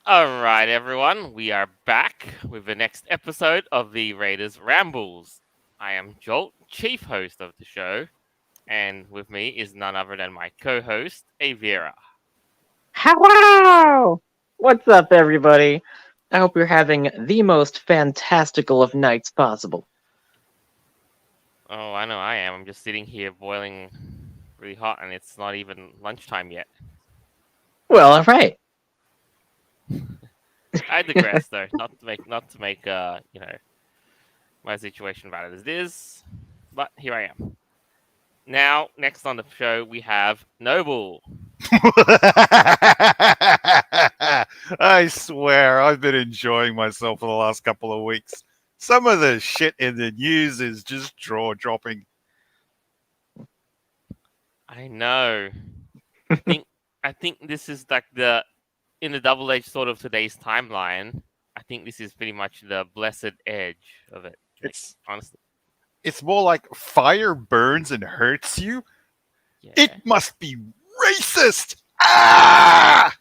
Alright, everyone, we are back with the next episode of the Raiders Rambles. I am Jolt, chief host of the show, and with me is none other than my co host, Avira. Hello! What's up, everybody? I hope you're having the most fantastical of nights possible. Oh, I know I am. I'm just sitting here boiling really hot, and it's not even lunchtime yet. Well, alright. I digress, though. Not to make my situation bad as it is, but here I am. Now, next on the show, we have Noble. I swear, I've been enjoying myself for the last couple of weeks. Some of the shit in the news is just jaw dropping. I know. I think I think this is like the in the double edged sort of today's timeline. I think this is pretty much the blessed edge of it. Like It's honestly, it's more like fire burns and hurts you. It yeah. must be racist. Ah!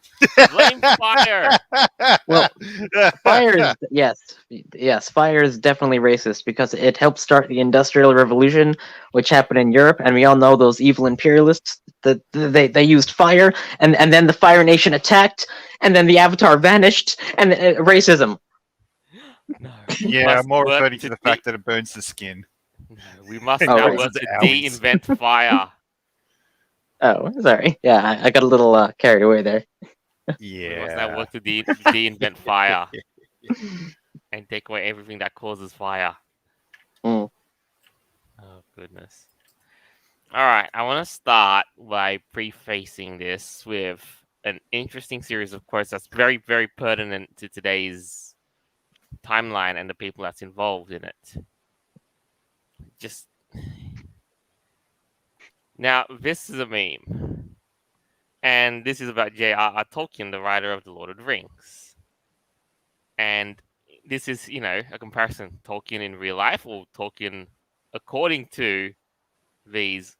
Blame fire. Well, fire is, yes, fire is definitely racist because it helped start the Industrial Revolution, which happened in Europe, and we all know those evil imperialists that they used fire, and then the Fire Nation attacked, and then the Avatar vanished, and racism. No, we Yeah, must I'm more work referring to to the fact that it burns the skin. no, we must And Oh, now right. causes work to owies. de-invent fire. Oh, sorry. Yeah, I got a little carried away there. We must now Yeah. work to de-invent fire and take away everything that causes fire. Mm. Oh goodness. All right, I want to start by prefacing this with an interesting series of quotes that's very, very pertinent to today's timeline and the people that's involved in it. Just now, this is a meme, and this is about J.R.R. Tolkien, the writer of the Lord of the Rings, and this is a comparison: Tolkien in real life or Tolkien according to these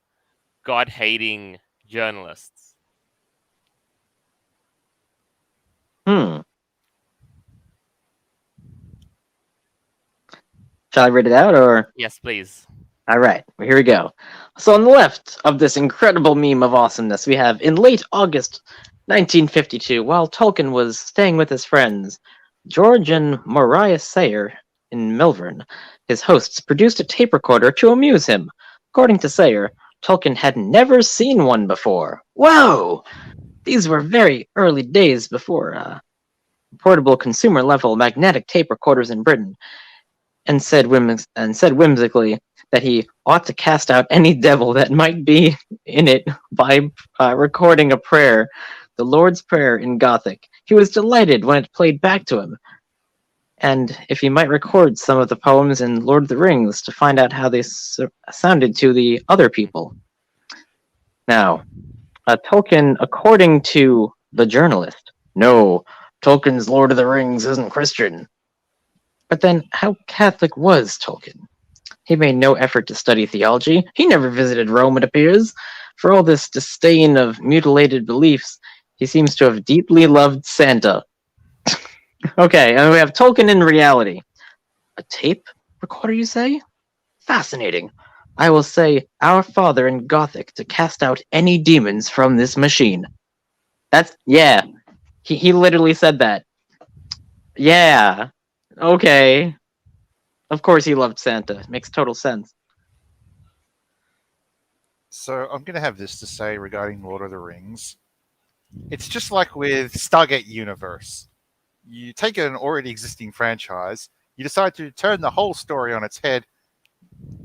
God-hating journalists. Hmm. Shall I read it out, or? Yes, please. All right, well, here we go. So on the left of this incredible meme of awesomeness, we have in late August 1952, while Tolkien was staying with his friends, George and Mariah Sayer in Melbourne, his hosts produced a tape recorder to amuse him. According to Sayer, Tolkien had never seen one before. Whoa! These were very early days before portable consumer level magnetic tape recorders in Britain, and said whimsically that he ought to cast out any devil that might be in it by recording a prayer, the Lord's Prayer in Gothic. He was delighted when it played back to him, and if he might record some of the poems in Lord of the Rings to find out how they sounded to the other people. Now, Tolkien, according to the journalist, no, Tolkien's Lord of the Rings isn't Christian. But then, how Catholic was Tolkien? He made no effort to study theology. He never visited Rome, it appears. For all this disdain of mutilated beliefs, he seems to have deeply loved Santa. Okay, and we have Tolkien in reality. A tape recorder, you say? Fascinating. I will say, Our Father in Gothic to cast out any demons from this machine. Yeah, he literally said that. Yeah, okay. Of course he loved Santa. It makes total sense. So I'm going to have this to say regarding Lord of the Rings. It's just like with Stargate Universe. You take an already existing franchise, you decide to turn the whole story on its head,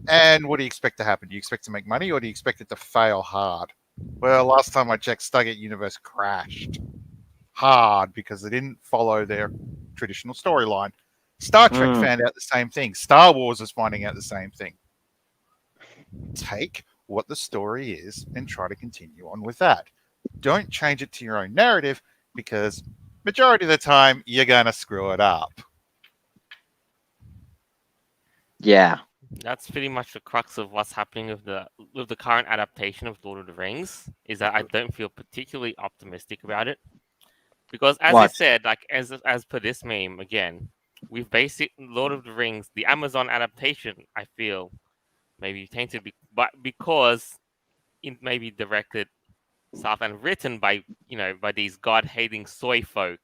and what do you expect to happen? Do you expect to make money or do you expect it to fail hard? Well, last time I checked, Stargate Universe crashed hard because they didn't follow their traditional storyline. Star Trek Mm. found out the same thing. Star Wars is finding out the same thing. Take what the story is and try to continue on with that. Don't change it to your own narrative because majority of the time you're gonna screw it up. Yeah. That's pretty much the crux of what's happening with the current adaptation of Lord of the Rings. Is that I don't feel particularly optimistic about it. Because as I What? said, like as per this meme again, we've based it Lord of the Rings, the Amazon adaptation. I feel maybe tainted, but because it may be directed south and written by by these god-hating soy folk.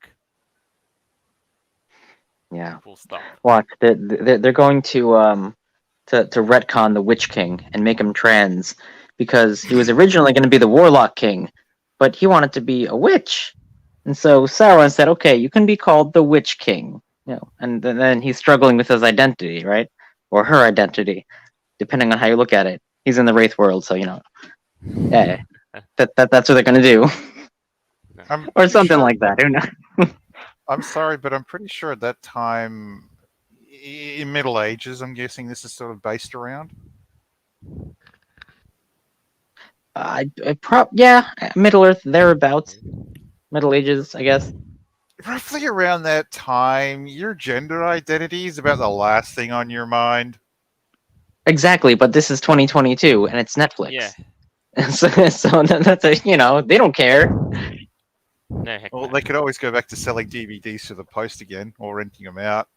Yeah. Full stop. Watch. They're going to retcon the Witch King and make him trans because he was originally going to be the Warlock King, but he wanted to be a witch, and so Sauron said, "Okay, you can be called the Witch King." And then he's struggling with his identity, right, or her identity, depending on how you look at it. He's in the Wraith world, so yeah, that's what they're going to do, I'm or pretty something sure. like that. Who knows? I'm sorry, but I'm pretty sure at that time, in Middle Ages, I'm guessing this is sort of based around. Yeah, Middle Earth thereabouts, Middle Ages, I guess. Roughly around that time, your gender identity is about the last thing on your mind. Exactly, but this is 2022 and it's Netflix. Yeah. So that's they don't care. No heck. Well, No. they could always go back to selling DVDs to the post again or renting them out.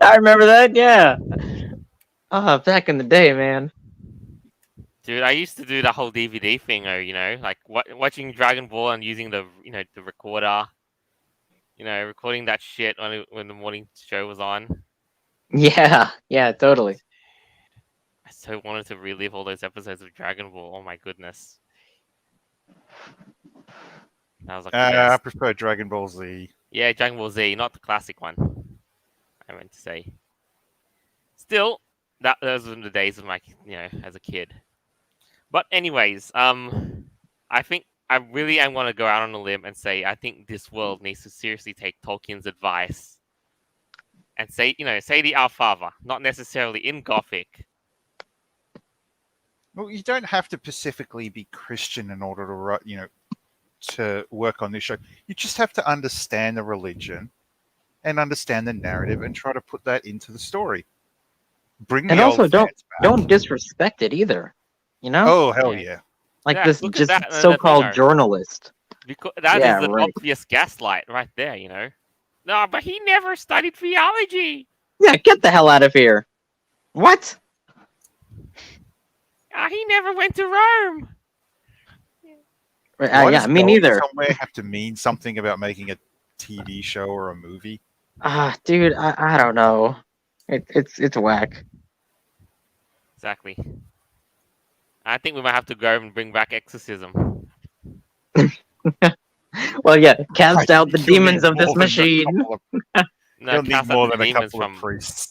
I remember that. Yeah. Back in the day, man. Dude, I used to do the whole DVD thing, like watching Dragon Ball and using the recorder, recording that shit when the morning show was on. Yeah, totally. I so wanted to relive all those episodes of Dragon Ball. Oh my goodness. That was like the I best. prefer Dragon Ball Z. Yeah, Dragon Ball Z, not the classic one. I meant to say. Still, those were the days of my, as a kid. But anyways, I think I really am going to go out on a limb and say I think this world needs to seriously take Tolkien's advice and say the Our Father, not necessarily in Gothic. Well, you don't have to specifically be Christian in order to write, to work on this show. You just have to understand the religion and understand the narrative and try to put that into the story. Bring And the also old fans back. don't disrespect it either. Oh hell Yeah. yeah! Like Yeah, this look at just that, so-called Latino. journalist. Because that Yeah, is an right. obvious gaslight right there. No, but he never studied theology. Yeah, get the hell out of here. What? He never went to Rome. Why Yeah, does me going neither. somewhere have to mean something about making a TV show or a movie? Dude, I don't know. It's whack. Exactly. I think we might have to go and bring back exorcism. Well, yeah, cast I out the think you'll demons need of this more than a machine. couple of- No, You'll need cast out more the than a demons couple of from priests.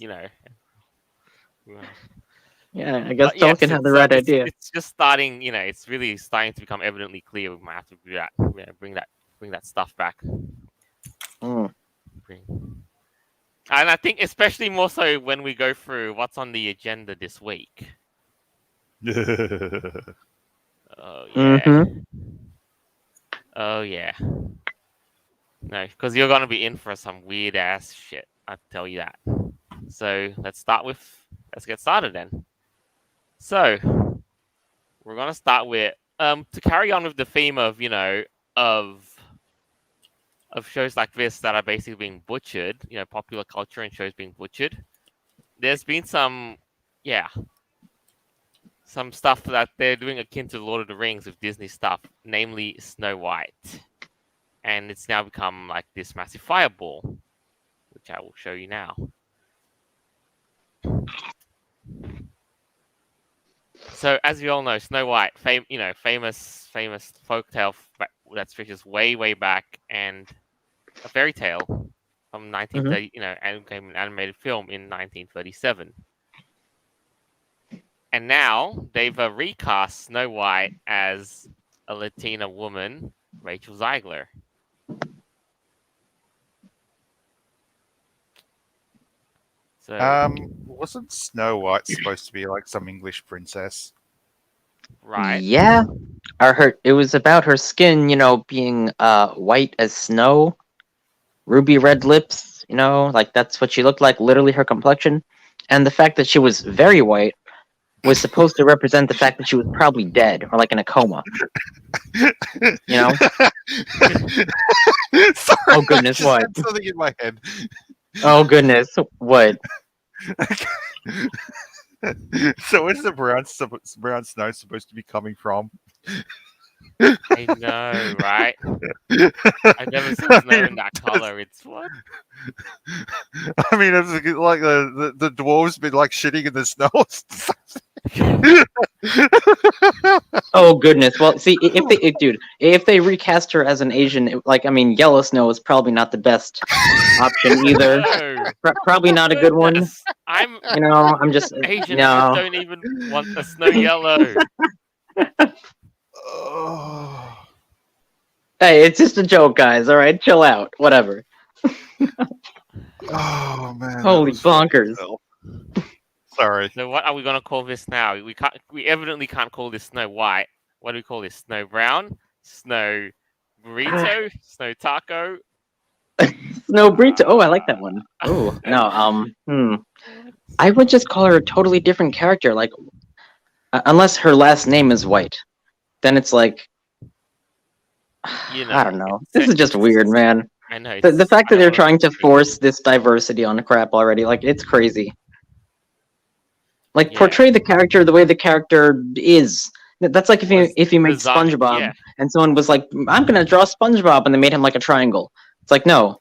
Yeah, I guess But yes, Tolkien had the right idea. It's just starting. It's really starting to become evidently clear. We might have to do that. Bring that stuff back. Mm. And I think especially more so when we go through what's on the agenda this week. Oh yeah. Mhm. Oh yeah. No, because you're gonna be in for some weird ass shit. I tell you that. So let's get started then. So we're gonna start with to carry on with the theme of of shows like this that are basically being butchered. Popular culture and shows being butchered. There's been some stuff that they're doing akin to Lord of the Rings with Disney stuff, namely Snow White. And it's now become like this massive fireball, which I will show you now. So, as you all know, Snow White, famous folktale that stretches way back, and a fairy tale from 1930, and became an animated film in 1937. And now they've recast Snow White as a Latina woman, Rachel Zegler. So, Wasn't Snow White supposed to be like some English princess? right. Yeah. It was about her skin, being white as snow, ruby red lips, like that's what she looked like, literally her complexion. And the fact that she was very white was supposed to represent the fact that she was probably dead or like in a coma. You know? Sorry, Oh I goodness, just what? had something in my head. Oh goodness, what? So where's the brown snow supposed to be coming from? I know, right? I've never seen snow in that color. It's what? I mean, it's like the dwarves been like shitting in the snow. Oh goodness. Well, see, dude, if they recast her as an Asian, like I mean, yellow snow is probably not the best option either. No. Probably not a good one. Goodness. I'm You know, I'm just Asian. I no. don't even want the snow yellow. Oh, Hey, it's just a joke, guys. All right, chill out. Whatever. oh man, that Holy was funny as bonkers. hell. Sorry. So what are we gonna call this now? We can't. We evidently can't call this Snow White. What do we call this? Snow Brown? Snow Burrito? Snow Taco? Snow Brito. Oh, I like that one. Oh no. I would just call her a totally different character. Like, unless her last name is White, then it's like You know, I don't know. it's, This is just weird, man. I know. The fact I that don't they're wanna trying to be- force this diversity on crap already, like it's crazy. Like Yeah. portray the character the way the character is. That's like Was if you made designed- SpongeBob yeah. and someone was like, "I'm gonna draw SpongeBob," and they made him like a triangle. It's like, no,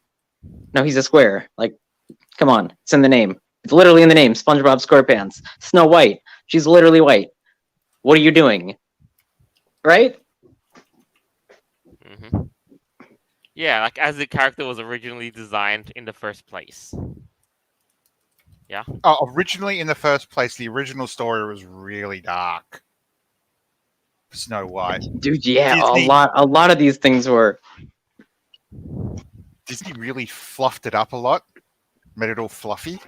he's a square. Like, come on, it's in the name. It's literally in the name. SpongeBob SquarePants. Snow White. She's literally white. What are you doing? Right? hmm Yeah, like as the character was originally designed in the first place. Oh, originally, in the first place, the original story was really dark. Snow White. Dude, yeah, Disney- a lot of these things were. Disney really fluffed it up a lot, made it all fluffy,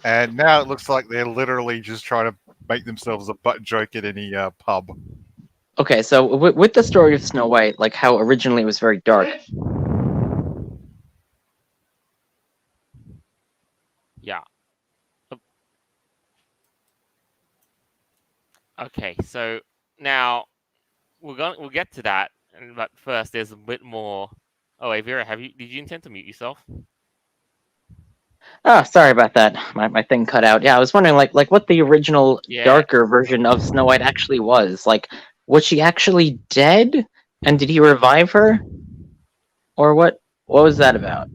and now it looks like they're literally just trying to make themselves a butt joke at any pub. Okay, so with the story of Snow White, like how originally it was very dark. Yeah. Okay, so now we'll get to that, but first there's a bit more. Oh, wait, Vera, did you intend to mute yourself? Oh, sorry about that. My thing cut out. Yeah, I was wondering like what the original Yeah. darker version of Snow White actually was. Like, was she actually dead? And did he revive her? Or what was that about?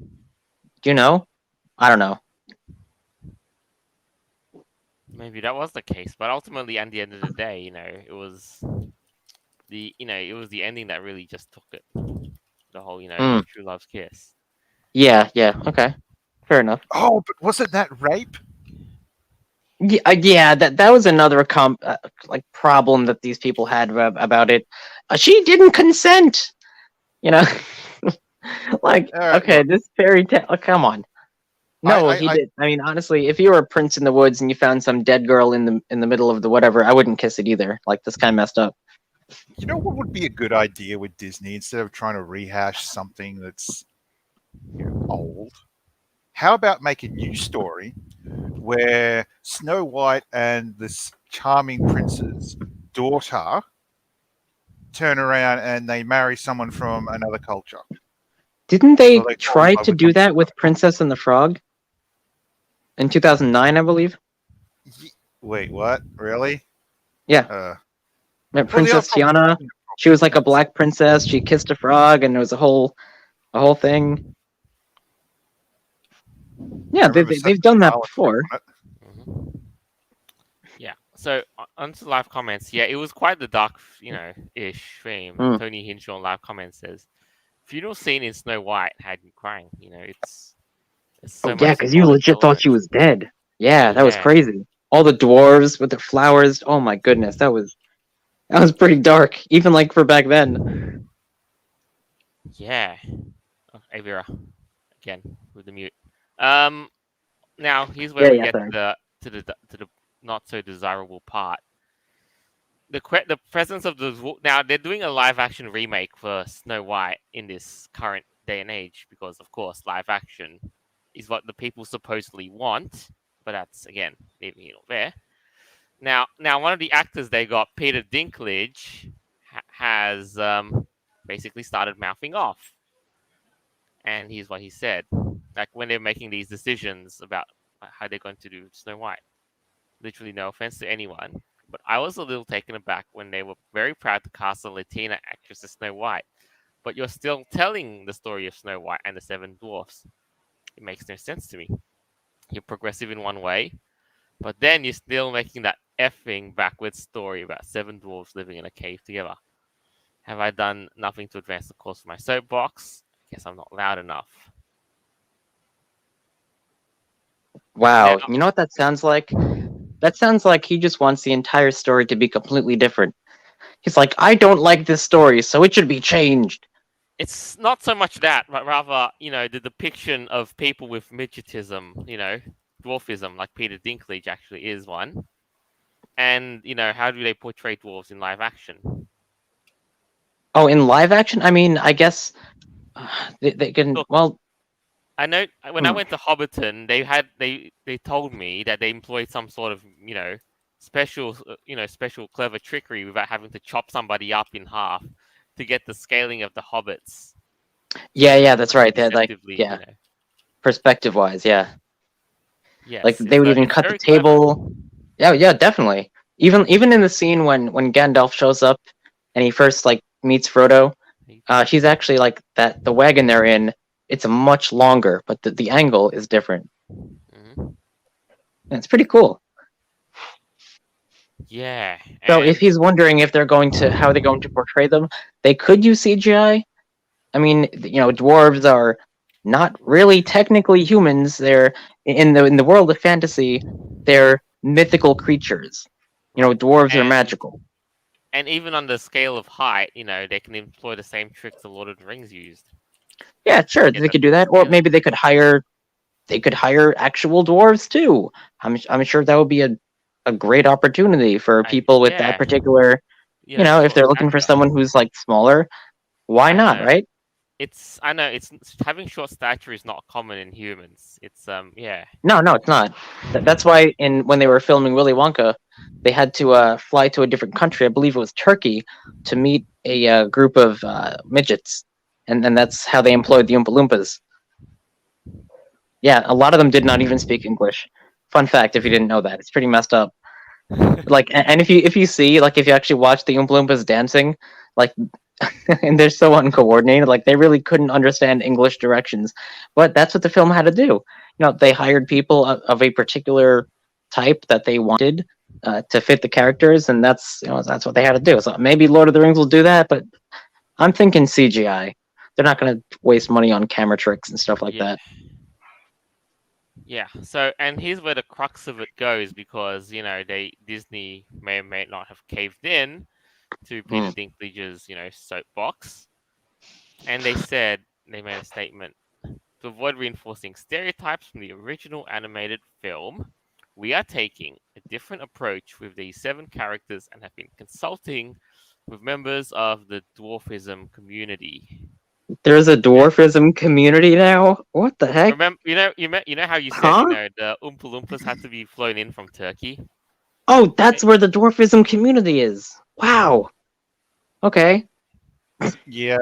Do you know? I don't know. Maybe that was the case, but ultimately, at the end of the day, it was it was the ending that really just took it. The whole, true love's kiss. Yeah, okay. Fair enough. Oh, but wasn't that rape? Yeah, that was another like problem that these people had about it. She didn't consent. You know, like Alright, okay, look. this fairy tale. Come on. No, he I- did. I mean, honestly, if you were a prince in the woods and you found some dead girl in the middle of the whatever, I wouldn't kiss it either. Like this kind of messed up. You know what would be a good idea with Disney instead of trying to rehash something that's old? How about make a new story where Snow White and this charming prince's daughter turn around and they marry someone from another culture? Didn't they So they fall in try love to with do one that with Princess and the Frog in 2009, I believe? Wait, what? Really? Yeah. Princess Tiana. She was like a black princess. She kissed a frog, and it was a whole thing. Yeah, they've done that before. hmm Yeah. So onto live comments. Yeah, it was quite the dark, ish theme. Tony Hinshaw on live comments says, "Funeral scene in Snow White had me crying. It's so much. Yeah, because you legit thought she was dead. Yeah, that was Yeah. crazy. All the dwarves with their flowers. Oh my goodness, that was pretty dark, even like for back then. Yeah. Oh, hey Vera, again with the mute. Now here's where we get to the not so desirable part. The presence of the now they're doing a live action remake for Snow White in this current day and age because of course live action is what the people supposedly want, but that's again leaving it all there. Now, one of the actors they got, Peter Dinklage, has basically started mouthing off, and here's what he said: like when they're making these decisions about how they're going to do Snow White. Literally, no offense to anyone, but I was a little taken aback when they were very proud to cast a Latina actress as Snow White, but you're still telling the story of Snow White and the Seven Dwarfs. It makes no sense to me. You're progressive in one way, but then you're still making that effing backwards story about seven dwarves living in a cave together. Have I done nothing to advance the cause of my soapbox? I guess I'm not loud enough. Now, Wow, you know what that sounds like? That sounds like he just wants the entire story to be completely different. He's like, I don't like this story, so it should be changed. it's not so much that, but rather, the depiction of people with midgetism, dwarfism, like Peter Dinklage actually is one. And, how do they portray dwarves in live action? Oh, in live action? I mean, I guess they can. Look, Well, I know when I hmm. went to Hobbiton, they told me that they employed some sort of special clever trickery without having to chop somebody up in half to get the scaling of the hobbits. Yeah, To yeah, look that's right. They're like, deceptively, yeah, perspective wise, yeah. Like yes, they would even it's cut the very clever. table. Yeah, yeah, definitely. Even in the scene when Gandalf shows up and he first like meets Frodo, she's actually like that. The wagon they're in, it's a much longer, but the angle is different. Mhm. And it's pretty cool. Yeah, So if and he's wondering if they're going to how they're going to portray them, they could use CGI. I mean, dwarves are not really technically humans. They're in the world of fantasy. They're mythical creatures. right, Dwarves are and magical. and even on the scale of height, they can employ the same tricks the Lord of the Rings used Yeah, to sure, get they that could do same that, or scaling. maybe they could hire actual dwarves too. I'm sure that would be a great opportunity for people with that Yeah, particular. If short they're looking for stature. someone who's like smaller, why I not, know. right? I know it's having short stature is not common in humans. It's yeah. No, no, it's not. That's why when they were filming Willy Wonka, they had to fly to a different country. I believe it was Turkey to meet a group of midgets, and that's how they employed the Oompa Loompas. Yeah, a lot of them did not even speak English. Fun fact, if you didn't know that, it's pretty messed up. Like, and if you see, like, if you actually watch the Oompa Loompas dancing, like, and they're so uncoordinated, like they really couldn't understand English directions. But that's what the film had to do. They hired people of a particular type that they wanted to fit the characters, and that's what they had to do. So maybe Lord of the Rings will do that, but I'm thinking CGI. They're not going to waste money on camera tricks and stuff like Yeah, that. yeah. So, and here's where the crux of it goes, because Disney may or may not have caved in to Peter Mm. Dinklage's soapbox, and they made a statement: to avoid reinforcing stereotypes from the original animated film, we are taking a different approach with these seven characters and have been consulting with members of the dwarfism community. There's a And dwarfism community now. What the heck? remember, how you said, Huh? the Oompa Loompas had to be flown in from Turkey. Oh, Eh, that's where the dwarfism community is. Wow. Okay. Yeah,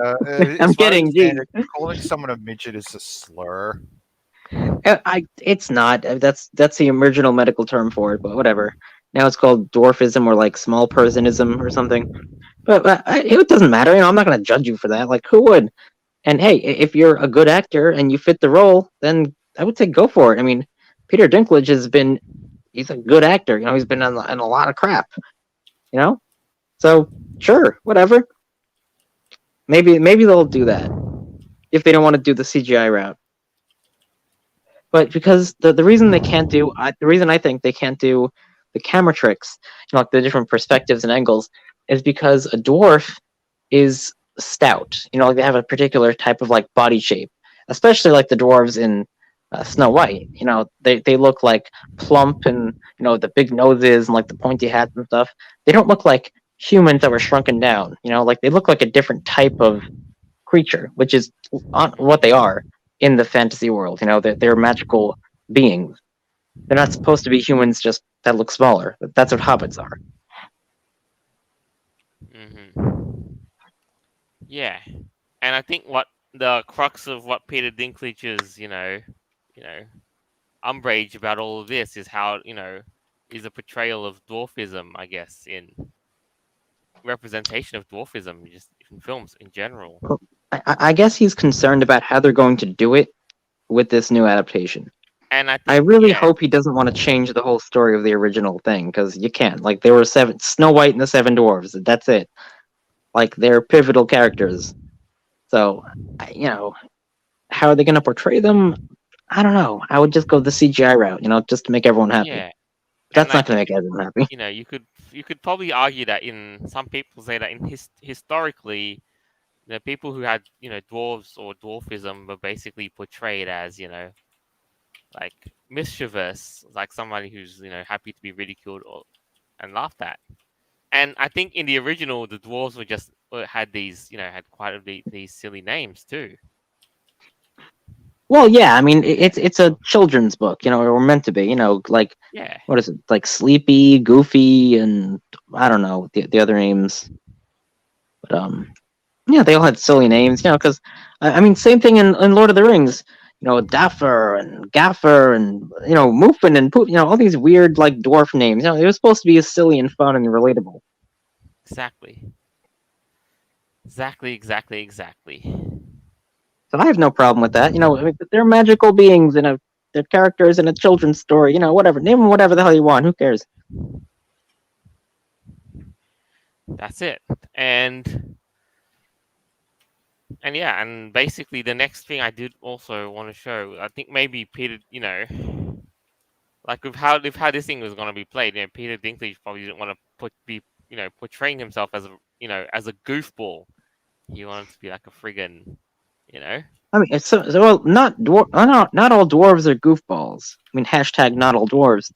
I'm as far as I kidding. understand Geez. it, calling someone a midget is a slur. It's not. That's the original medical term for it, but whatever. Now it's called dwarfism or like small personism or something. But it doesn't matter. I'm not going to judge you for that. Like, who would? And hey, if you're a good actor and you fit the role, then I would say go for it. I mean, Peter Dinklage he's a good actor. He's been in a lot of crap. You know, so sure, whatever. Maybe they'll do that if they don't want to do the CGI route. But because the reason they can't do the reason I think they can't do the camera tricks, like the different perspectives and angles, is because a dwarf is stout. Like they have a particular type of like body shape, especially like the dwarves in Snow White. They look like plump and the big noses and like the pointy hats and stuff. They don't look like humans that were shrunken down. Like they look like a different type of creature, which is what they are in the fantasy world. They're magical beings. They're not supposed to be humans just that look smaller. That's what hobbits are. Hmm. Yeah, and I think what the crux of what Peter Dinklage's, you know, umbrage about all of this is how, is a portrayal of dwarfism, I guess, in representation of dwarfism, just in films in general. Well, I guess he's concerned about how they're going to do it with this new adaptation. And I I think, really yeah, hope he doesn't want to change the whole story of the original thing, because you can't. Like, there were seven Snow White and the Seven Dwarves. That's it. Like, they're pivotal characters. So, how are they going to portray them? I don't know. I would just go the CGI route, just to make everyone happy. yeah, That's and I not going to think, make everyone happy. you could probably argue that in some people say that in historically, people who had, dwarves or dwarfism were basically portrayed as, like mischievous, like somebody who's, happy to be ridiculed or and laughed at. And I think in the original, the dwarves were just had these, had quite these silly names too. Well, yeah, I mean, it's a children's book, or meant to be, like, Yeah, what is it? Like Sleepy, Goofy, and I don't know the other names. But, yeah, they all had silly names, because I mean, same thing in Lord of the Rings. Daffer and Gaffer and Moofin and Poof. All these weird like dwarf names. It was supposed to be silly and fun and relatable. exactly, exactly. So I have no problem with that. I mean, they're magical beings and they're characters in a children's story. Whatever. Name them whatever the hell you want. Who cares? That's it. And yeah, and basically the next thing I did also want to show, I think maybe Peter, like with how this thing was going to be played, Peter Dinklage probably didn't want to portraying himself as as a goofball. He wanted to be like a friggin', you know. I mean, well, not all dwarves are goofballs. I mean, hashtag not all dwarves.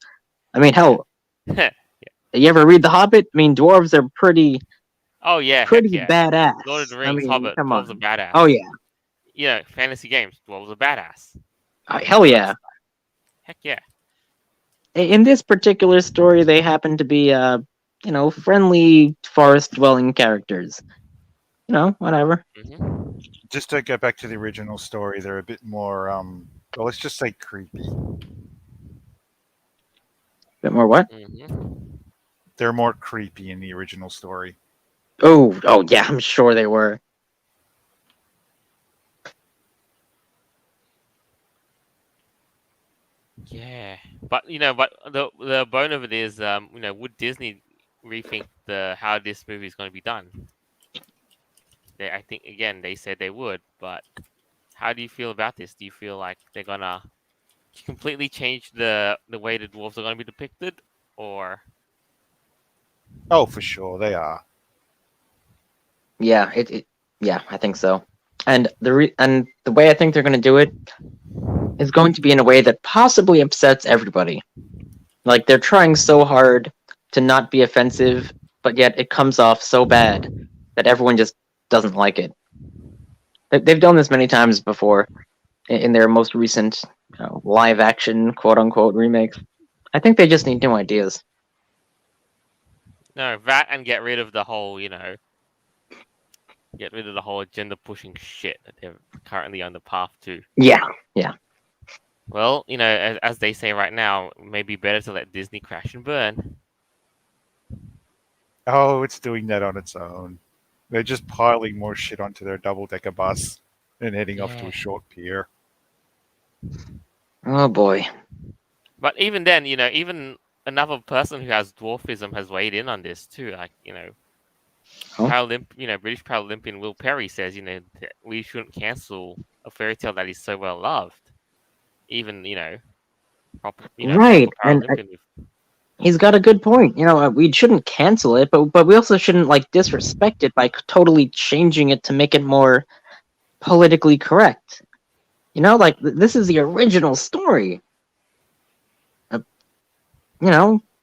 I mean, hell, you ever read The Hobbit? I mean, dwarves are Oh yeah, heck pretty yeah. Lord of badass. the I Rings, mean, Hobbit, come dwarves are on. Oh badass. yeah. Yeah, fantasy games, dwarves are badass. Hell All that yeah. stuff. Heck yeah. In this particular story, they happen to be friendly forest dwelling characters. Whatever. Hmm. Just to get back to the original story, they're a bit more, well, let's just say creepy. Bit more what? Hmm. They're more creepy in the original story. Oh yeah, I'm sure they were. Yeah, but the bone of it is, would Disney rethink the how this movie is going to be done? I think again they said they would, but how do you feel about this? Do you feel like they're gonna completely change the way the dwarves are going to be depicted, or Oh, for sure, they are. Yeah, yeah, I think so. And and the way I think they're going to do it is going to be in a way that possibly upsets everybody. Like they're trying so hard to not be offensive, but yet it comes off so bad that everyone just doesn't like it. They've done this many times before in their most recent live action quote unquote remakes. I think they just need new ideas. no, that and get rid of the whole agenda pushing shit that they're currently on the path to. Yeah, yeah. Well, as they say right now, it may be better to let Disney crash and burn. Oh, it's doing that on its own. They're just piling more shit onto their double-decker bus and heading off to Yeah. a short pier. Oh boy. But even then, even another person who has dwarfism has weighed in on this too. Like, Oh. British Paralympian Will Perry says, that we shouldn't cancel a fairy tale that is so well loved. Even, Right, proper and Paralympian with he's got a good point. We shouldn't cancel it, but we also shouldn't like disrespect it by totally changing it to make it more politically correct. Like this is the original story. Uh,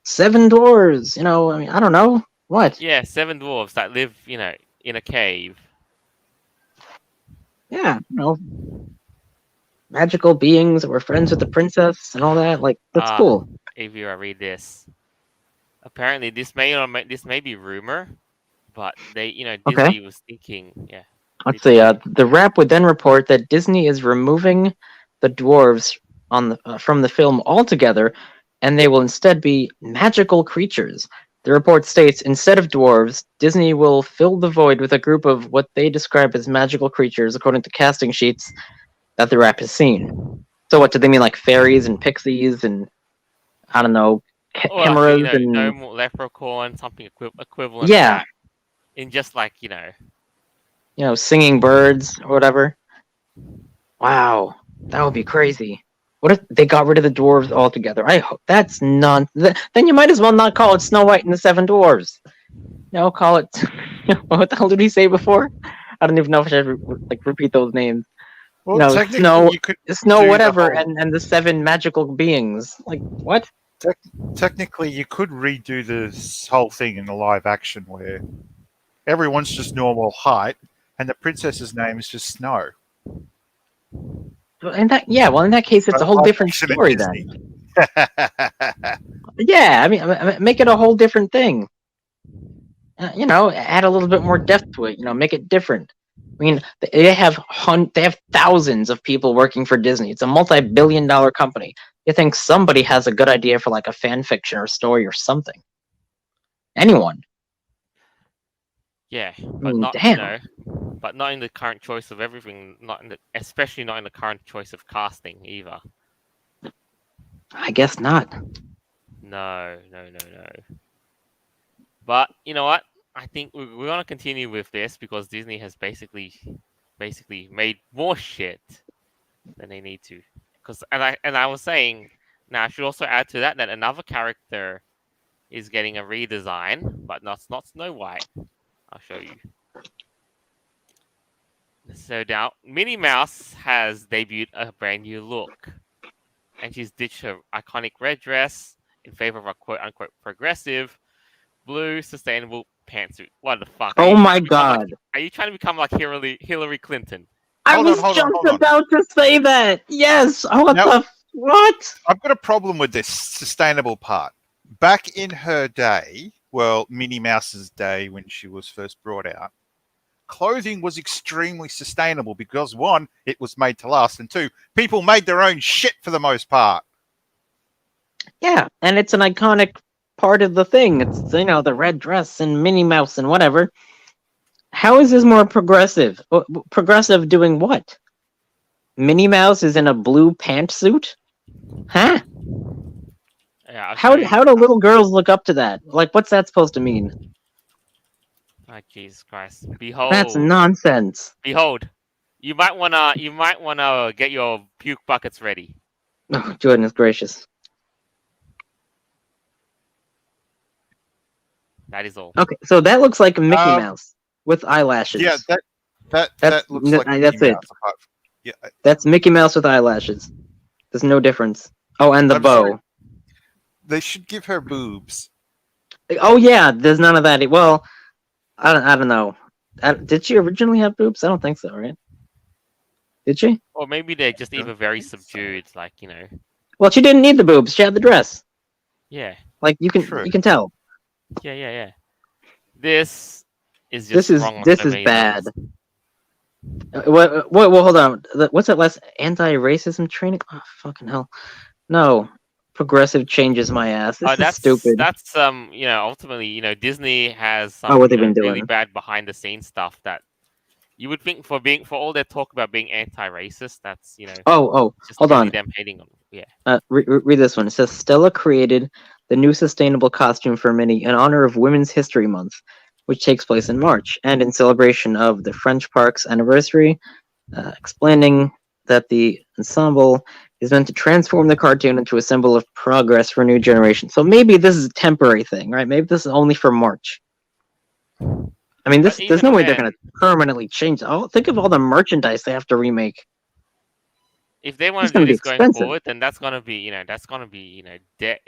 Seven doors. I mean, I don't know what. yeah, 7 dwarves that live, in a cave. Yeah, magical beings that were friends with the princess and all that. Like that's Ah, cool. Avira, read this. apparently this may be rumor, but Okay. Disney was thinking, yeah, Let's they see. thinking, The Wrap would then report that Disney is removing the dwarves from the film altogether, and they will instead be magical creatures. The report states instead of dwarves, Disney will fill the void with a group of what they describe as magical creatures, according to casting sheets that the Wrap has seen. So, what do they mean, like fairies and pixies and I don't know, or like chimeras and gnome, leprechaun, something equivalent of yeah, that, in just like singing birds or whatever. Wow, that would be crazy. What if they got rid of the dwarves altogether? I hope that's non. Then you might as well not call it Snow White and the Seven Dwarves. Call it. What the hell did he say before? I don't even know if I should repeat those names. Well, technically, Snow, you could Snow, do the whatever, whole. and the seven magical beings. Like what? Tec- Technically, you could redo this whole thing in a live action where everyone's just normal height, and the princess's name is just Snow. Well, in that case, it's a But whole live different action at story then. Disney. Yeah, I mean, make it a whole different thing. Add a little bit more depth to it. Make it different. I mean, they have thousands of people working for Disney. It's a multi-billion-dollar company. You think somebody has a good idea for like a fan fiction or story or something? Anyone? yeah, I but mean, not damn. but not in the current choice of everything, especially not in the current choice of casting either. I guess not. No, no, no, no. But you know what? I think we're gonna continue with this because Disney has basically made more shit than they need to. Because and I was saying, now I should also add to that another character is getting a redesign, but not Snow White. I'll show you. So now Minnie Mouse has debuted a brand new look, and she's ditched her iconic red dress in favor of a quote unquote progressive blue sustainable pantsuit. What the fuck? Oh my god! Are you trying to become like Hillary Clinton? I Hold on, was hold on, just hold on. about to say that. Yes. Oh, Now, what? I've got a problem with this sustainable part. Back in her day, well, Minnie Mouse's day when she was first brought out, clothing was extremely sustainable because one, it was made to last, and two, people made their own shit for the most part. Yeah, and it's an iconic part of the thing. It's the red dress and Minnie Mouse and whatever. How is this more progressive? Progressive doing what? Minnie Mouse is in a blue pantsuit? Huh? Yeah, I'll show How you. how do little girls look up to that? Like, what's that supposed to mean? Oh, Jesus Christ! That's nonsense. Behold. You might wanna get your puke buckets ready. Oh, goodness gracious. That is all. Okay, so that looks like Mickey Um, Mouse with eyelashes. yeah, that That's looks like Minnie that's it. Mouse. Apart from, yeah, That's Mickey Mouse with eyelashes. There's no difference. Oh, and the I'm bow. sorry. They should give her boobs. Oh yeah, there's none of that. Well, I don't know. Did she originally have boobs? I don't think so, right? Did she? Or maybe they're just Don't even very think so. subdued, like Well, she didn't need the boobs. She had the dress. yeah, Like you True. can tell. yeah. This is This just is wrong on this so is many bad. levels. What? Well, hold on. What's that last anti-racism training? Oh, fucking hell! No, progressive changes my ass. This is stupid. That's ultimately Disney has Oh, some what they've been really doing. bad behind the scenes stuff that you would think for all their talk about being anti-racist, that's Oh, just hold really on. them hating on Read this one. It says Stella created the new sustainable costume for Minnie in honor of Women's History Month, which takes place in March, and in celebration of the French Park's anniversary, explaining that the ensemble is meant to transform the cartoon into a symbol of progress for a new generation. So maybe this is a temporary thing, right? Maybe this is only for March. I mean, But there's no even way they're then, going to permanently change. Oh, think of all the merchandise they have to remake. if they want It's to do going to be this going expensive. forward, then that's gonna be dead.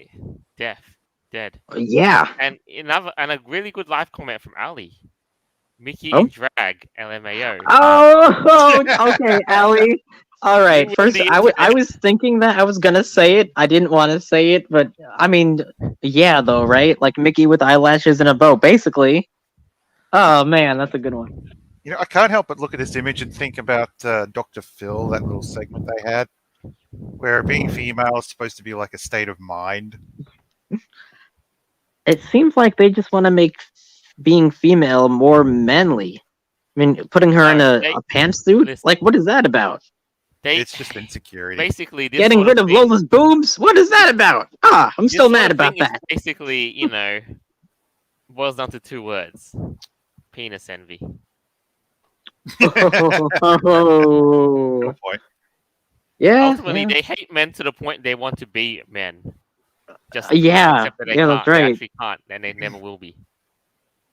Yeah. And a really good live comment from Ali. Mickey Oh. in drag, LMAO. Oh, okay, Allie. All We right. win First, the I internet. was thinking that I was gonna say it. I didn't want to say it, but I mean, yeah, though, right? Like Mickey with eyelashes and a bow, basically. Oh man, that's a good one. I can't help but look at this image and think about Dr. Phil, that little segment they had, where being female is supposed to be like a state of mind. It seems like they just want to make being female more manly. I mean, putting her in No, a pantsuit? listen. Like, what is that about? They It's just insecurity. basically this Getting sort of rid of thing. Lola's boobs? What is that about? Ah, I'm This still sort mad of about thing is that. basically, boils down to two words: penis envy. Good point. Yeah, Ultimately, yeah, they hate men to the point they want to be men, just yeah, except that they yeah. That's can't. They right. actually can't, and they never will be.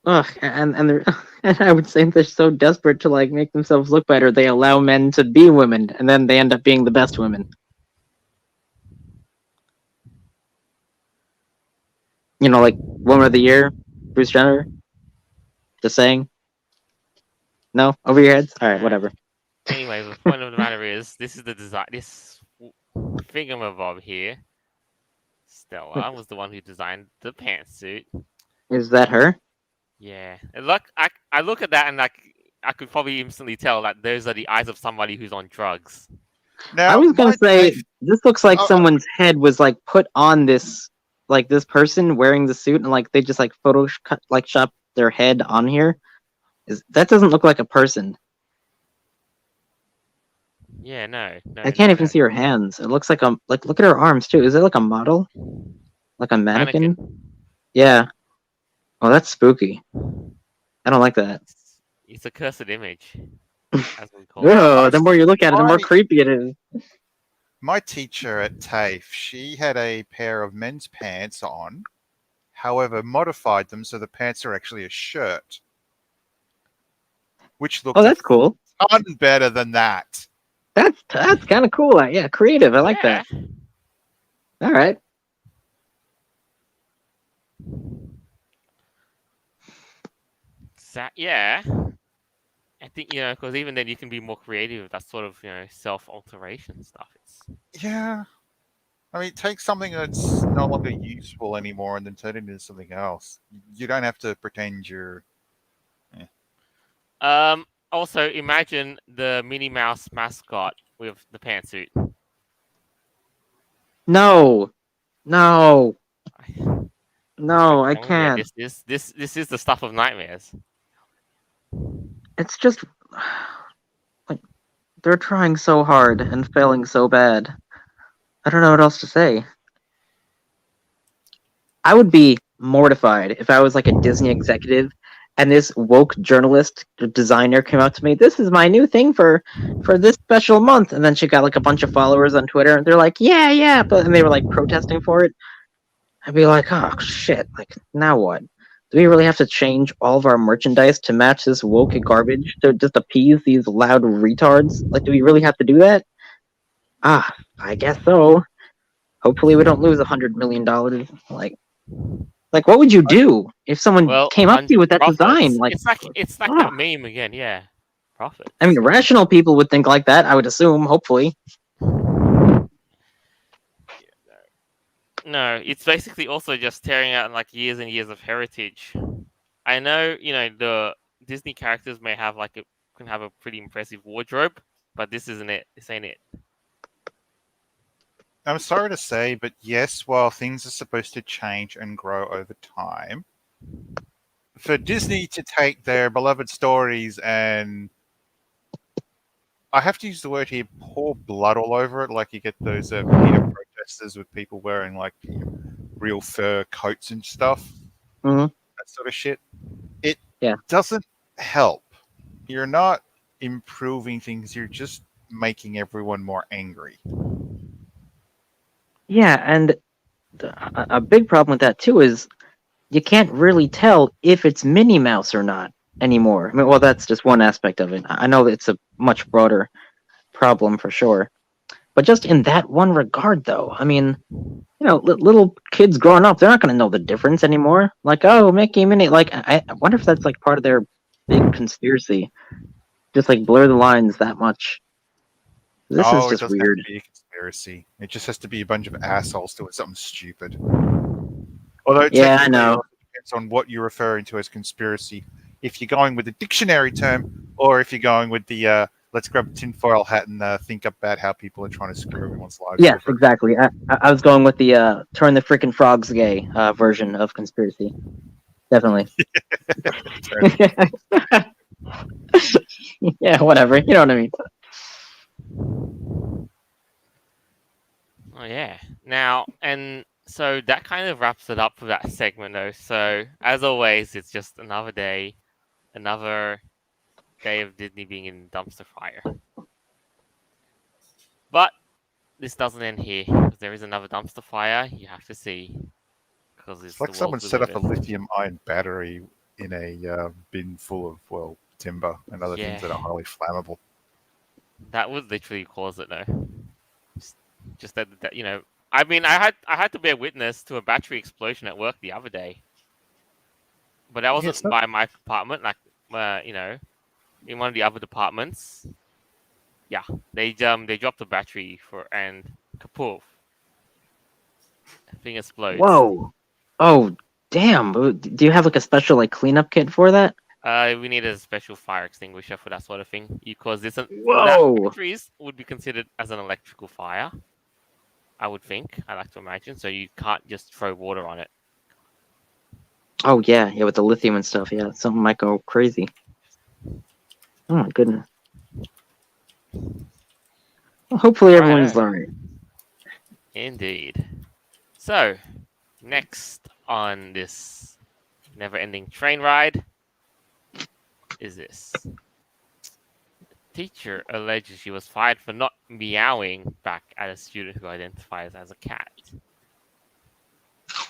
Ugh, and they're, and I would say they're so desperate to like make themselves look better. They allow men to be women, and then they end up being the best women. You know, like Woman of the Year, Bruce Jenner. Just saying. No, over your heads. All right, Nah. whatever. Anyway, the point of the matter is, this is the design. This thingamabob here, Stella, was the one who designed the pantsuit. Is that her? Yeah, and look, I look at that and like I could probably instantly tell that those are the eyes of somebody who's on drugs. I Now, was gonna my say take, this looks like uh, someone's head was like put on this, like this person wearing the suit, and like they just like like shop their head on here. That doesn't look like a person? Yeah, no, I no, can't no, even no. see her hands. It looks like look at her arms too. Is it like a model, like a Mannequin. mannequin? Yeah. Oh, that's spooky. I don't like that. It's a cursed image, as we call it. now Oh, the more you look at it, the more my creepy it is. my teacher at TAFE, she had a pair of men's pants on, however, modified them so the pants are actually a shirt, which Oh, looked a that's cool. ton better than that. That's kind of cool. Yeah, creative. I like Yeah. that. All right. Yeah. I think because even then you can be more creative with that sort of self alteration stuff. It's Yeah. I mean, take something that's no longer useful anymore and then turn it into something else. You don't have to pretend you're. eh. Also imagine the Minnie Mouse mascot with the pantsuit. No, no, I'm no. I telling you, can't. this is the stuff of nightmares. It's just like they're trying so hard and failing so bad. I don't know what else to say. I would be mortified if I was like a Disney executive and this woke journalist designer came out to me. This is my new thing for this special month, and then she got like a bunch of followers on Twitter, and they're like, yeah, yeah, but and they were like protesting for it. I'd be like, oh shit, like now what? Do we really have to change all of our merchandise to match this woke garbage to just appease these loud retards? Like, do we really have to do that? Ah, I guess so. Hopefully, we don't lose $100 million. Like, what would you do if someone Well, came up to you with that design? profits. Like, It's like ah, that meme again. Yeah, I profits. mean, rational people would think like that. I would assume, hopefully. No, it's basically also just tearing out like years and years of heritage. I know, the Disney characters may have can have a pretty impressive wardrobe, but this isn't it. This ain't it. I'm sorry to say, but yes, while things are supposed to change and grow over time, for Disney to take their beloved stories and I have to use the word here, pour blood all over it, like you get those PETA protesters with people wearing like real fur coats and stuff, Hmm. that sort of shit. It Yeah. doesn't help. You're not improving things, you're just making everyone more angry. Yeah, and a big problem with that too is you can't really tell if it's Minnie Mouse or not anymore. I mean, well, that's just one aspect of it. I know that it's a much broader problem for sure. But just in that one regard, though, I mean, little kids growing up, they're not going to know the difference anymore. Like, oh, Mickey, Minnie. Like, I wonder if that's like part of their big conspiracy. Just like blur the lines that much. This is Oh, it just doesn't have weird. to be a conspiracy. It just has to be a bunch of assholes doing something stupid. Although Yeah, I technically, it know. also depends on what you're referring to as conspiracy. If you're going with the dictionary term, or if you're going with the let's grab a tinfoil hat and think about how people are trying to screw everyone's lives Yes, over. exactly. I was going with the turn the freaking frogs gay version of conspiracy. Definitely. Turn the Yeah, whatever. You know what I mean. Oh yeah. Now, and so that kind of wraps it up for that segment, though. So as always, it's just another day of Disney being in dumpster fire. But this doesn't end here, 'cause there is another dumpster fire you have to see, because It's it's the like world someone we set live up a in. lithium-ion battery in a bin full of timber and other things Yeah, that are highly flammable. that would literally cause it, though. Just, just that I mean, I had to bear witness to a battery explosion at work the other day, but that Yeah, it's wasn't not. by my apartment. Like, in one of the other departments. Yeah, they dropped the battery for and kapoof, thing explodes. Whoa. Oh, damn. Do you have like a special like cleanup kit for that? We need a special fire extinguisher for that sort of thing because that Whoa. batteries would be considered as an electrical fire. I would think. I like to imagine. So you can't just throw water on it. Oh yeah, yeah, with the lithium and stuff. Yeah, something might go crazy. Oh my goodness. Well, hopefully everyone's Right. alright. Indeed. So next on this never-ending train ride is this. Teacher alleges she was fired for not meowing back at a student who identifies as a cat.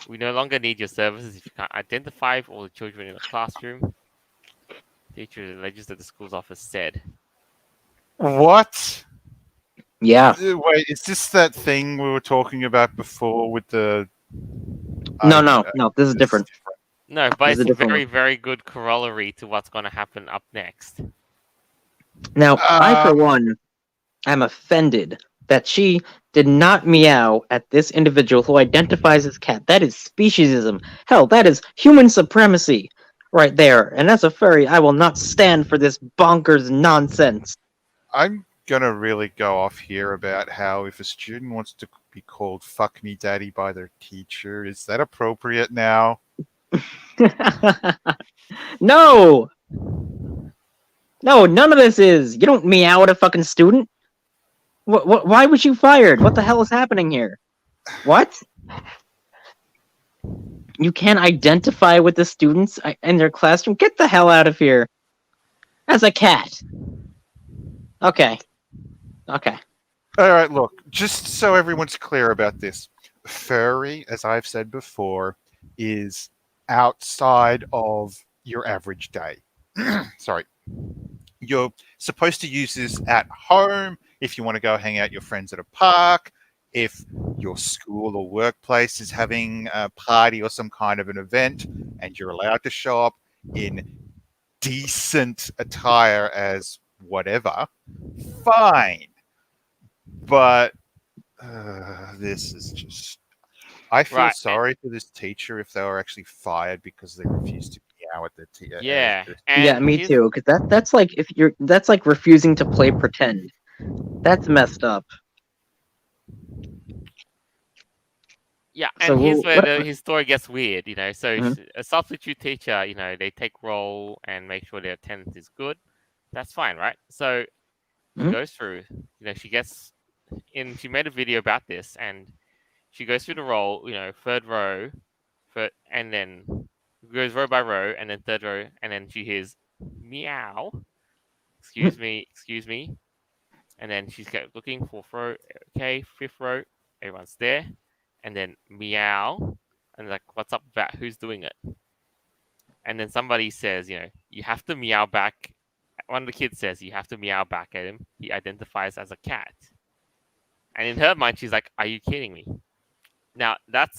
We no longer need your services if you can't identify all the children in the classroom. Teacher alleges that the school's office said. What? Yeah. Wait, is this that thing we were talking about before with the? No, I no, no. This is this is different. different. No, but This is it's a a different one. very, very good corollary to what's going to happen up next. Now, I for Um, one am offended that she did not meow at this individual who identifies as cat. That is speciesism. Hell, that is human supremacy right there. And that's a very I will not stand for this bonkers nonsense. I'm gonna really go off here about how if a student wants to be called "fuck me, daddy" by their teacher, is that appropriate now? No! No, none of this is. You don't meow at a fucking student. Why was you fired? What the hell is happening here? What? You can't identify with the students in their classroom? Get the hell out of here. As a cat. Okay. Okay. All right, look, just so everyone's clear about this, furry, as I've said before, is outside of your average day. Sorry. You're supposed to use this at home if you want to go hang out with your friends at a park, if your school or workplace is having a party or some kind of an event and you're allowed to show up in decent attire as whatever, fine. But this is just. I feel Right. sorry for this teacher if they were actually fired because they refused to meow at their Yeah. Yeah, And me here's too. Because that's like if you're that's like refusing to play pretend. That's messed up. Yeah, and here's So where what? his story gets weird, So Mhm, a substitute teacher, they take roll and make sure their attendance is good. That's fine, right? So she mhm, goes through, she gets in. She made a video about this, and she goes through the roll, third row, and then goes row by row, and then third row, and then she hears meow. mhm. Excuse me, and then she's kept looking fourth row. Okay, fifth row, everyone's there, and then meow, and like, what's up with that? Who's doing it? And then somebody says, you have to meow back. One of the kids says you have to meow back at him. He identifies as a cat, and in her mind, she's like, "Are you kidding me?" Now that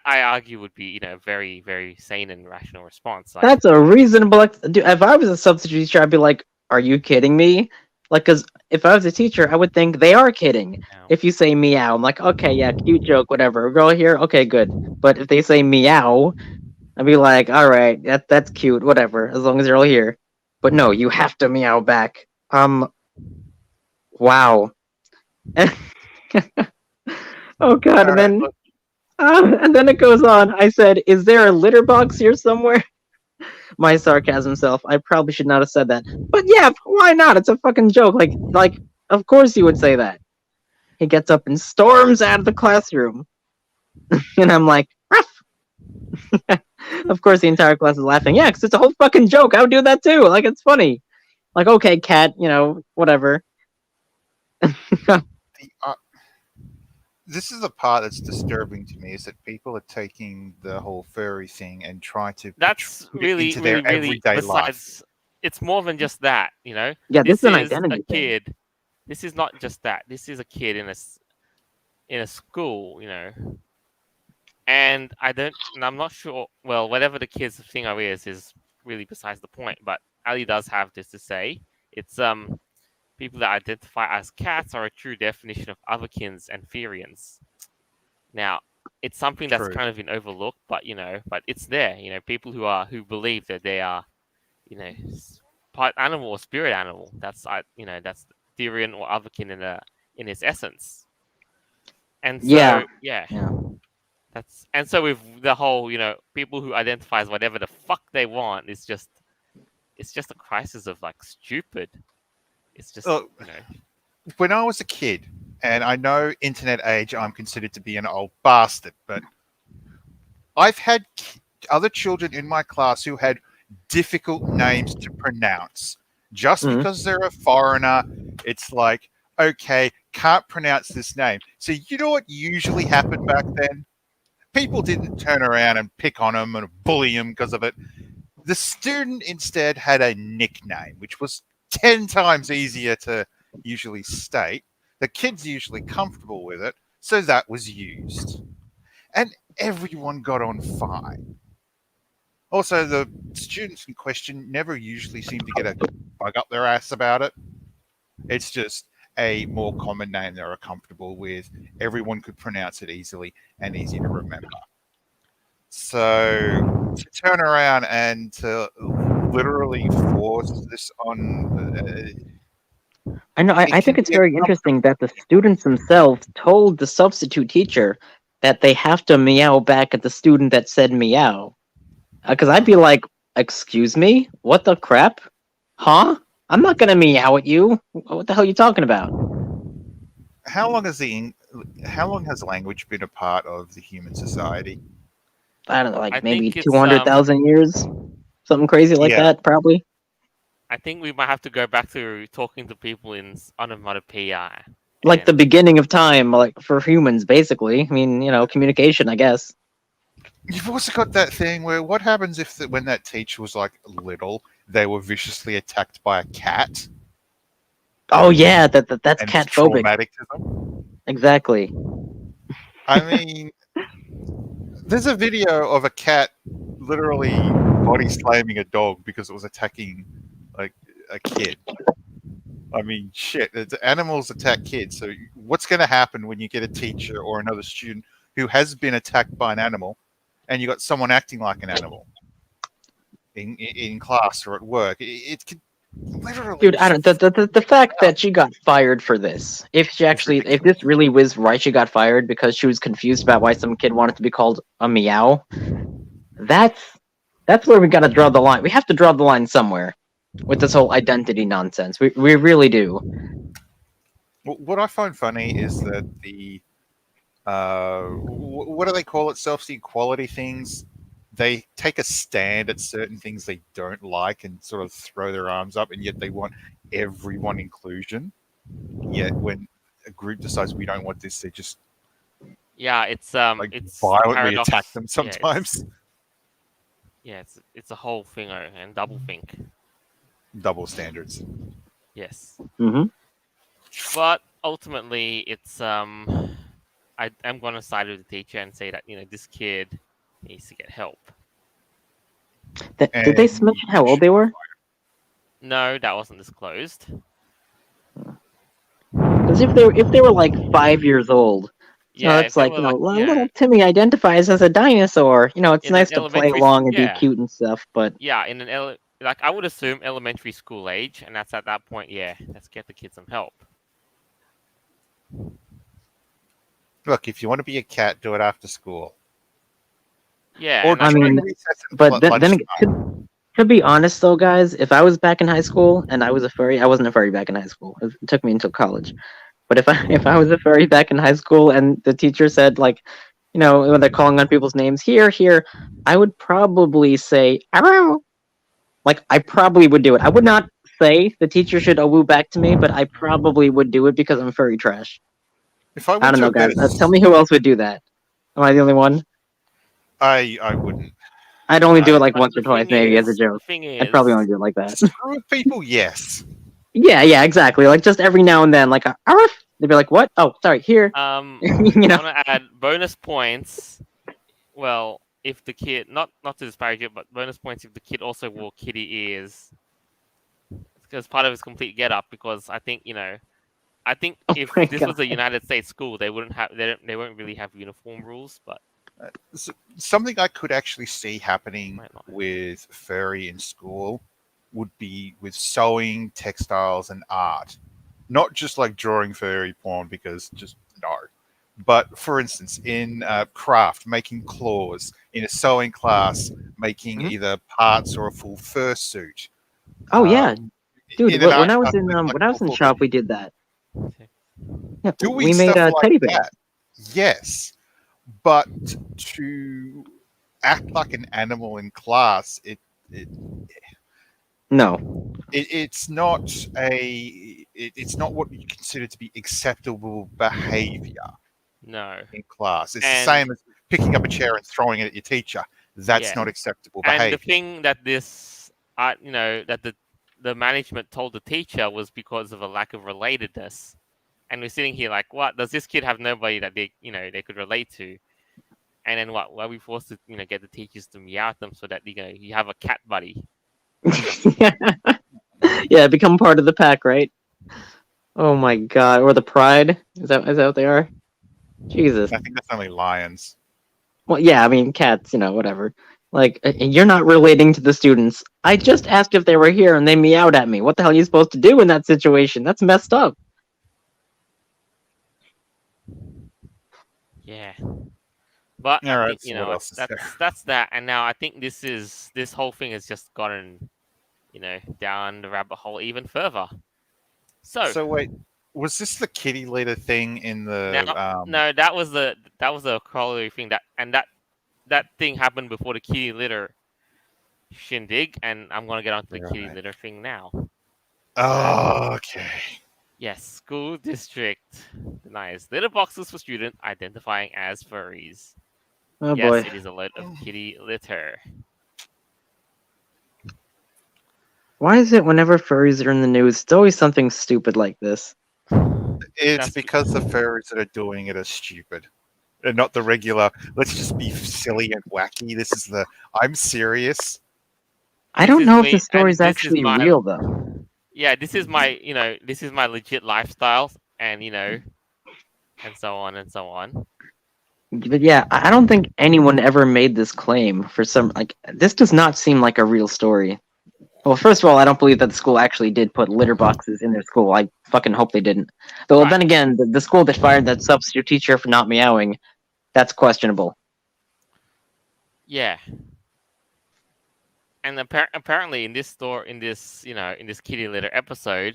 I argue would be a very, very sane and rational response. Like, That's a reasonable. Dude, if I was a substitute teacher, I'd be like, "Are you kidding me?" Like, cause if I was a teacher, I would think they are kidding. Now, If you say meow, I'm like, okay, yeah, cute joke, whatever. Girl here, okay, good. But if they say meow, I'd be like, all right, that's cute, whatever, as long as you're all here. But no, you have to meow back. Wow. Oh god, All and right, then look, and then it goes on. I said, "Is there a litter box here somewhere?" My sarcasm self. I probably should not have said that. But yeah, why not? It's a fucking joke. Like, of course you would say that. He gets up and storms out of the classroom, and I'm like, "Ruff." Of course, the entire class is laughing. Yeah, because it's a whole fucking joke. I would do that too. Like, it's funny. Like, okay, cat, whatever. the, this is the part that's disturbing to me is that people are taking the whole furry thing and trying to that's put it really, into their really, really. everyday life. Besides, it's more than just that. You know, Yeah, this is this an is a identity thing. kid. This is not just that. This is a kid in a school. You know, and I'm not sure. Well, whatever the kid's thing is really besides the point. But Ali does have this to say. It's people that identify as cats are a true definition of otherkins and Therians. Now, it's something that's True. kind of been overlooked, but but it's there. You know, people who believe that they are, you know, part animal or spirit animal. That's Therian or otherkin in its essence. And Yeah, so, yeah, yeah. and so with the whole, people who identify as whatever the fuck they want, it's just a crisis of like stupid. It's just, Look, when I was a kid, and I know internet age, I'm considered to be an old bastard, but I've had other children in my class who had difficult names to pronounce. Just Mhm. because they're a foreigner, it's like, okay, can't pronounce this name. So, you know what usually happened back then? People didn't turn around and pick on them and bully them because of it. The student instead had a nickname, which was 10 times easier to usually state. The kid's usually comfortable with it, so that was used. And everyone got on fine. Also, the students in question never usually seem to get a bug up their ass about it. It's just a more common name they were comfortable with. Everyone could pronounce it easily and easy to remember. So to turn around and to literally force this on, I know. I it think can it's be very interesting that the students themselves told the substitute teacher that they have to meow back at the student that said meow. Because I'd be like, "Excuse me, what the crap? Huh? I'm not gonna meow at you. What the hell are you talking about?" how long has how long has language been a part of the human society? I don't know, I like maybe think two it's hundred thousand years, something crazy like Yeah, that, probably. I think we might have to go back to talking to people in onomatopoeia Like the and beginning of time, like for humans, basically. I mean, communication, I guess. you've also got that thing where what happens if when that teacher was like little, they were viciously attacked by a cat Oh yeah, that's and it's cat phobic. traumatic to them? Exactly. I mean, there's a video of a cat literally body slamming a dog because it was attacking like a kid. I mean, shit, animals attack kids. So what's going to happen when you get a teacher or another student who has been attacked by an animal, and you got someone acting like an animal in class or at work? It could literally Dude, I just don't. The fact that she got fired for this, is if ridiculous. this really was right, she got fired because she was confused about why some kid wanted to be called a meow. That's that's where we gotta draw the line. We have to draw the line somewhere with this whole identity nonsense. We really do. What I find funny is that the what do they call it? Self equality things. They take a stand at certain things they don't like and sort of throw their arms up, and yet they want everyone inclusion. Yet when a group decides we don't want this, they just yeah, it's like it's a violently attack paradox. them sometimes. It's a whole thing and double think. Double standards. Yes, Hmm. but ultimately, it's I am gonna side with the teacher and say that this kid needs to get help. Did they And mention how old they were? No, that wasn't disclosed. because if they were like 5 years old, Yeah, if it's they like were like, little Timmy identifies as a dinosaur. It's in an nice to play elementary, along and be yeah, cute and stuff, but yeah, like I would assume elementary school age, and that's at that point. Yeah, let's get the kids some help. Look, if you want to be a cat, do it after school, Yeah, or and I I during mean, think recess and but then again, lunchtime. to be honest though, guys, if I was back in high school and I was a furry, I wasn't a furry back in high school. It took me until college. But if I was a furry back in high school and the teacher said like, when they're calling on people's names, here, here, I would probably say, "Arrow." Like I probably would do it. I would not say the teacher should awoo back to me, but I probably would do it because I'm furry trash. If I I went don't to a know, guys. better, Tell me who else would do that. Am I the only one? I wouldn't. I'd only do I it like but once or twice, maybe as a the joke. thing I'd probably is, only do it like that. screw with people, yes. Yeah, yeah, exactly. Like just every now and then, like arf, they'd be like, "What? Oh, sorry, here." you I know. want to add bonus points. Well, if the kid, not to disparage it, but bonus points if the kid also wore kitty ears, because part of his complete get up. Because I think Oh if my this god. was a United States school, they wouldn't have they won't really have uniform rules, but Something I could actually see happening might not. with furry in school would be with sewing, textiles, and art. Not just like drawing furry porn, because just no. But for instance, in craft, making claws, in a sewing class, making Mhm. either parts or a full fursuit. Oh Uh, yeah, dude. in an When art I was class, in make like when I was in full shop, hoodie. we did that. Yeah, Doing we made stuff like teddy bears. that, yes. But to act like an animal in class, it No, it's not it's not what you consider to be acceptable behavior No, in class. It's the and same as picking up a chair and throwing it at your teacher. That's yeah, not acceptable and the behavior. thing that that the management told the teacher was because of a lack of relatedness. And we're sitting here like, what does this kid have nobody that they could relate to? And then what? Why are we forced to get the teachers to meow at them so that you have a cat buddy? yeah, become part of the pack, right? Oh my god, or the pride? Is that what they are? Jesus. I think that's only lions. Well, yeah, I mean cats, whatever. Like you're not relating to the students. I just asked if they were here and they meowed at me. What the hell are you supposed to do in that situation? That's messed up. Yeah, but I All right. think So what else is there? that's that. And now I think this whole thing has just gotten down the rabbit hole even further. So So wait, was this the kitty litter thing in now, the no, that was the corollary thing that thing happened before the kitty litter shindig, and I'm gonna get onto the kitty Right. litter thing now. So Oh, okay. yes, school district denies litter boxes for student identifying as furries. Oh Yes, boy. it is a load of kitty litter. Why is it whenever furries are in the news, it's always something stupid like this? It's That's because the furries that are doing it are stupid. And not the regular, let's just be silly and wacky. This is the, I'm serious. I this don't is know if the me, and story's actually real though. yeah, this is my legit lifestyle, and and so on and so on. But yeah, I don't think anyone ever made this claim for some like this does not seem like a real story. Well, first of all, I don't believe that the school actually did put litter boxes in their school. I fucking hope they didn't. Though Right. then again, the school that fired that substitute teacher for not meowing, that's questionable. Yeah. And apparently in this store, in this kitty litter episode,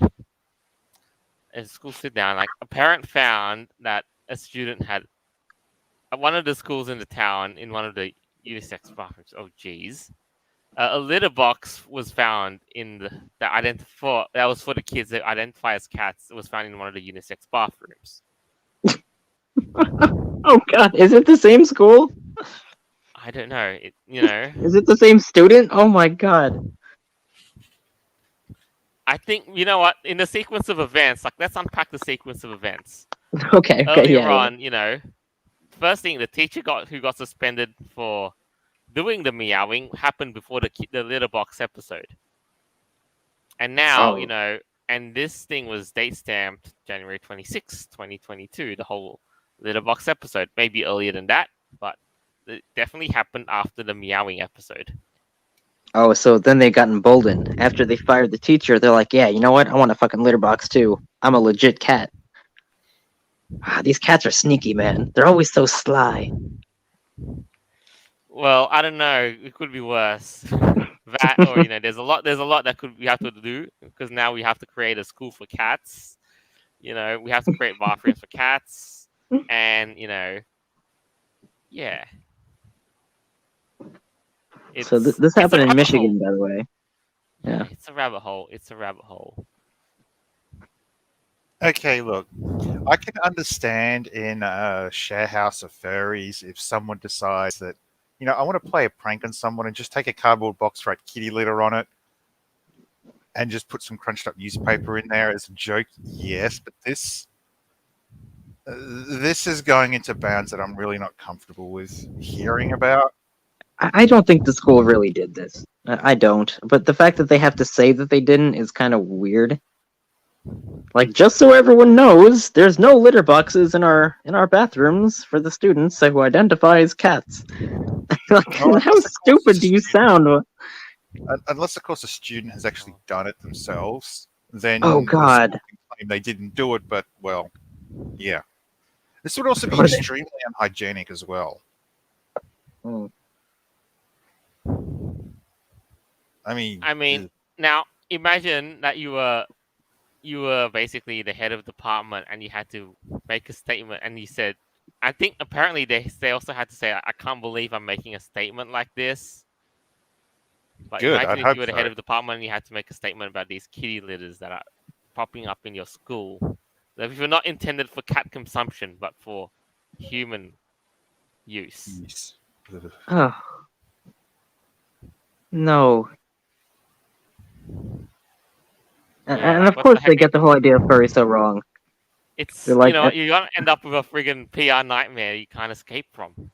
a school sit down, like a parent found that a student had at one of the schools in the town in one of the unisex bathrooms. Oh, geez. A litter box was found in that was for the kids that identify as cats. It was found in one of the unisex bathrooms. Oh god, is it the same school? I don't know. Is it the same student? Oh my god. I think you know what. In the sequence of events, like let's unpack the sequence of events. Okay, Earlier yeah, yeah. on, first thing the teacher who got suspended for doing the meowing happened before the litter box episode, and now Oh. and this thing was date stamped January 26, 2022. The whole litter box episode, maybe earlier than that, but it definitely happened after the meowing episode. Oh, so then they got emboldened. After they fired the teacher, they're like, yeah, you know what? I want a fucking litter box too. I'm a legit cat. Ah, these cats are sneaky, man. They're always so sly. Well, I don't know. It could be worse. That, or there's a lot that could we have to do because now we have to create a school for cats. We have to create bathrooms for cats, and yeah, So it's this it's a happened in rabbit hole. Michigan, by the way. Yeah, Yeah. it's a rabbit hole. It's a rabbit hole. Okay, look, I can understand in a share house of furries if someone decides that, I want to play a prank on someone and just take a cardboard box, write kitty litter on it, and just put some crunched up newspaper in there as a joke. Yes, but this is going into bounds that I'm really not comfortable with hearing about. I don't think the school really did this. I don't. But the fact that they have to say that they didn't is kind of weird. Like, just so everyone knows, there's no litter boxes in our bathrooms for the students who identify as cats. Like, Well, how stupid do you sound? Unless, of course, a student has actually done it themselves, then Oh the school God. can claim they didn't do it. But well, yeah, this would also be What are they- extremely unhygienic as well. Hmm. I mean, I mean, now imagine that you were basically the head of department and you had to make a statement and you said, I think apparently they also had to say, I can't believe I'm making a statement like this. But good. imagine I'd if hope you were the so. head of department and you had to make a statement about these kitty litters that are popping up in your school. That were not intended for cat consumption, but for human use. Yes. Oh no. Yeah, And like of what the course heck? they get the whole idea of furry so wrong. It's They're like, you're gonna end up with a friggin' PR nightmare you can't escape from.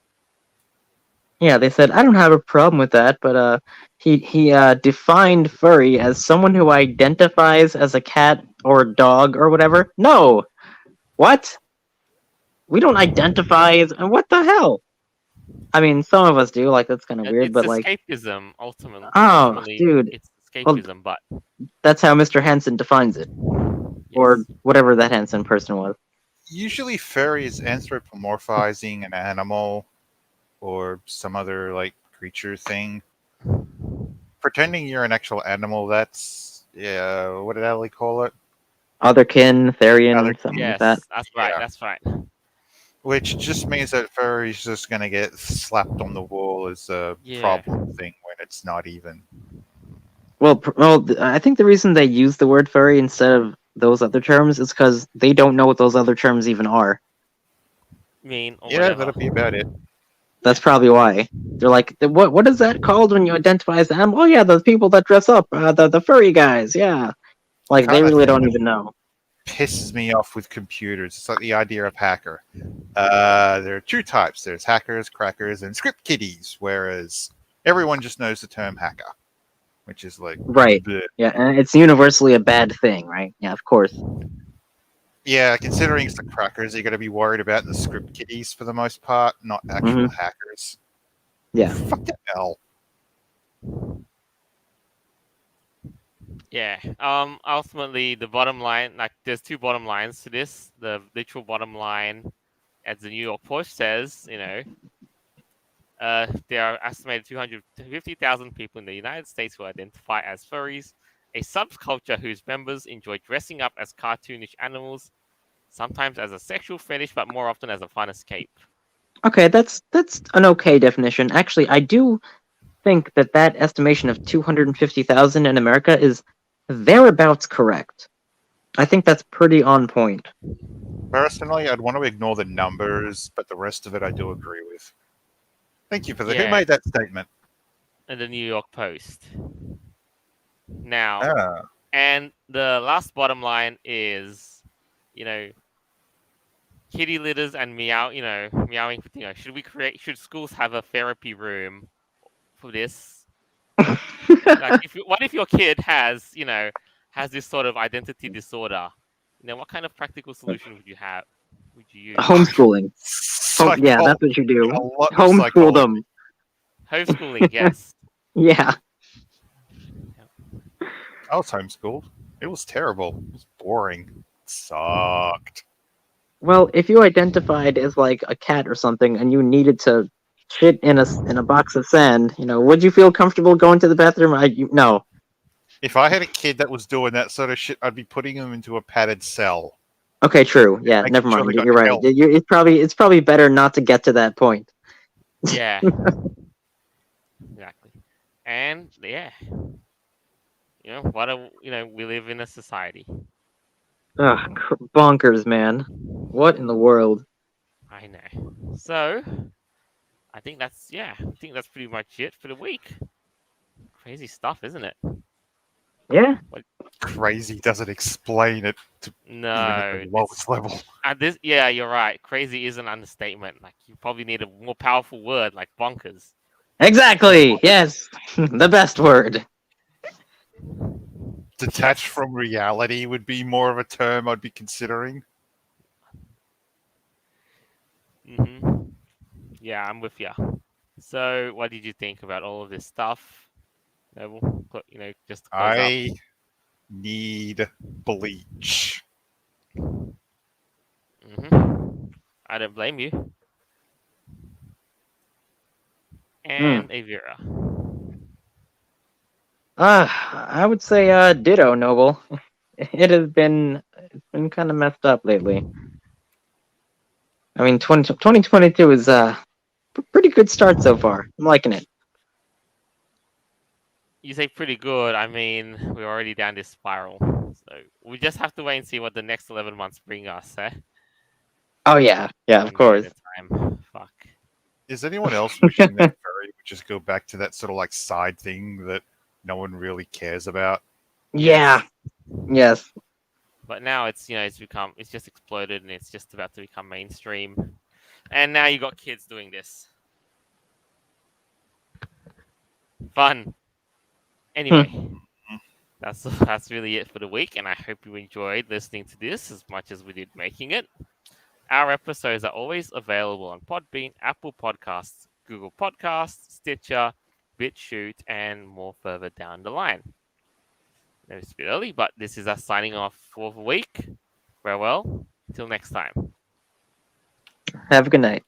yeah, they said I don't have a problem with that, but he defined furry as someone who identifies as a cat or dog or whatever. No, what? We don't identify as what the hell? I mean, some of us do. Like that's kind of weird, It's but like, escapism, ultimately. oh, Ultimately, dude, it's well, escapism, but that's how Mr. Hansen defines it, or yes. whatever that Hansen person was. Usually, furry is anthropomorphizing an animal or some other like creature thing. Pretending you're an actual animal. That's What did Ali call it? Otherkin, Therian, Other something like Yes, that. that's right. Yeah. That's right. Which just means that furry's just going to get slapped on the wall as a Yeah. problem thing when it's not even. Well, I think the reason they use the word furry instead of those other terms is because they don't know what those other terms even are. Mean or Yeah, whatever. that'll be about it. That's probably why. They're like, what is that called when you identify as them? Oh yeah, the people that dress up, the furry guys, yeah. Like they Kinda really thing don't that even know. pisses me off with computers. It's like the idea of hacker. There are two types. There's hackers, crackers, and script kiddies. Whereas everyone just knows the term hacker, which is like Right. bleh. Yeah, and it's universally a bad thing, right? Yeah, of course. Yeah, considering it's the crackers, you got to be worried about the script kiddies for the most part, not actual hackers. Yeah. Fuck the hell. Yeah. Ultimately, the bottom line, like, there's two bottom lines to this. The literal bottom line, as the New York Post says, there are estimated 250,000 people in the United States who identify as furries, a subculture whose members enjoy dressing up as cartoonish animals, sometimes as a sexual fetish, but more often as a fun escape. Okay, that's an okay definition. Actually, I do think that estimation of 250,000 in America is thereabouts correct. I think that's pretty on point. Personally, I'd want to ignore the numbers, but the rest of it I do agree with. Thank you for the. Who Yeah. made that statement? In the New York Post. Now, Ah, and the last bottom line is, kitty litters and meowing. Should schools have a therapy room for this? Like, what if your kid has, has this sort of identity disorder, what kind of practical solution would you have? Would you use? Homeschooling. Yeah, Psychology. that's what you do. A lot of Homeschool psychology. them. Homeschooling, yes. Yeah. I was homeschooled. It was terrible. It was boring. It sucked. Well, if you identified as like a cat or something and you needed to shit in a box of sand, would you feel comfortable going to the bathroom? No. If I had a kid that was doing that sort of shit, I'd be putting him into a padded cell, Okay, true. Yeah, making never sure they mind. got You're right. help. It's probably better not to get to that point. Yeah, exactly. And yeah, we live in a society. Ugh, bonkers, man. What in the world? I know. So I think that's pretty much it for the week. Crazy stuff, isn't it? Yeah. Crazy doesn't explain it to even at No, the it's lowest level. yeah, you're right. Crazy is an understatement. Like you probably need a more powerful word like bonkers. Exactly. Yes. The best word. Detached Yes. from reality would be more of a term I'd be considering. hmm Yeah, I'm with you. So, what did you think about all of this stuff? Just to close up. I need bleach. I don't blame you. Hmm. And Avira. I would say ditto, Noble. It's been kind of messed up lately. I mean, 2022 is pretty good start so far. I'm liking it. You say pretty good. I mean, we're already down this spiral. So we just have to wait and see what the next 11 months bring us, eh? Oh yeah, yeah, of One day at course. a time. Fuck. Is anyone else wishing that furry would just go back to that sort of like side thing that no one really cares about? Yeah. Yes. Yes. But now it's just exploded and it's just about to become mainstream. And now you got kids doing this. Fun. Anyway, that's really it for the week, and I hope you enjoyed listening to this as much as we did making it. Our episodes are always available on Podbean, Apple Podcasts, Google Podcasts, Stitcher, BitChute, and more further down the line. I know it's a bit early, but this is us signing off for the week. Farewell. Till next time. Have a good night.